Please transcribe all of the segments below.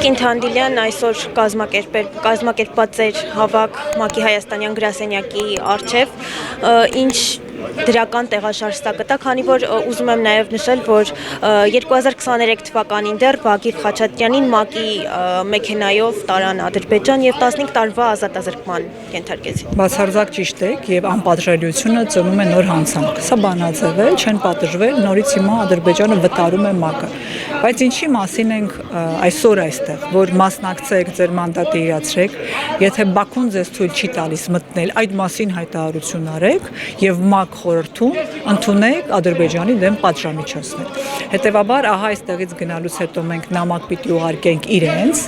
Տիկին Թանդիլյան այսօր կազմակերպված էր հավաք ՄԱԿ-ի հայաստանյան գրասենյակի առջև, ինչ դրական տեղաշարժ սա կտա, քանի որ ուզում եմ նաև նշել, որ 2023 թվականին դեռ Վագիվ Խաչատրյանին ՄԱԿ-ի մեքենայով տարան Ադրբեջան և 15 տարվա ազատազրկման ենթարկեցին։ Բացարձակ ճիշտ եք եւ անպատժելիությունը ծնում է նոր հանցանք։ Սա բանաձև է, չեն պատժվել, նորից հիմա Ադրբեջանը վտարում է ՄԱԿ-ը։ Բայց ինչի մասին ենք այսօր այստեղ, որ մասնակցեք, ձեր մանդատը իրացրեք, եթե Բաքուն ձեզ թույլ չի տալիս մտնել, այդ մասին հայտարարություն արեք եւ ՄԱԿ խորհրդում ընդունեք Ադրբեջանի դեմ պատժամիջոցներ։ Հետևաբար, ահա այստեղից գնալուց հետո մենք նամակ պիտի ուղարկենք իրենց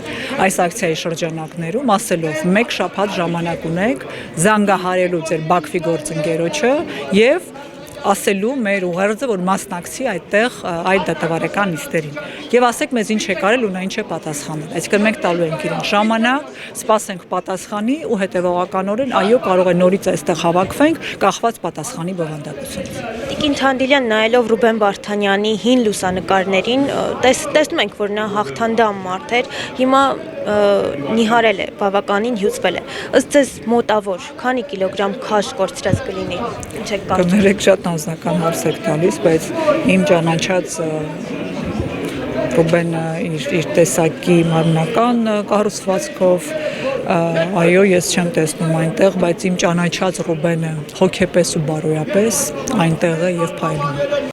այս ակցիայի շրջանակներում, ասելով մեկ շաբաթ ժամանակ ունեք զանգահարելու ձեր Բաքվի գործընկերոջը եւ ասելու մեր ուղերձը, որ մասնակցի այդտեղ այդ դատավարական նիստերին եւ ասեք մեզ ինչ է կարել ու նա ինչ է պատասխանել։ Այսինքն մենք տալու ենք իրեն ժամանակ, սպասենք պատասխանի ու հետեւողականորեն այո կարող է նորից այստեղ հավաքվենք կախված պատասխանի բովանդակությունից։ Տիկին Թանդիլյան, նայելով Ռուբեն Վարդանյանի հին լուսանկարներին, տեսնում ենք, որ նա հաղթանդամ մարդ էր, հիմա նիհարել է, բավականին հյուծվել է։ Ըստ ձեզ մոտավոր քանի կիլոգրամ քաշ կորցրած կլինի։ Ինչ եք կարծում։ Կներեք շատ անձնական հարց եք տալիս, բայց իմ ճանաչած Ռուբենը իր տեսակի մարմնական կառուցվածքով, այո, ես չեմ տեսնում այնտեղ, բայց իմ ճանաչած Ռուբենը հոգեպես ու բարոյապես այնտեղ է եւ փայլում է։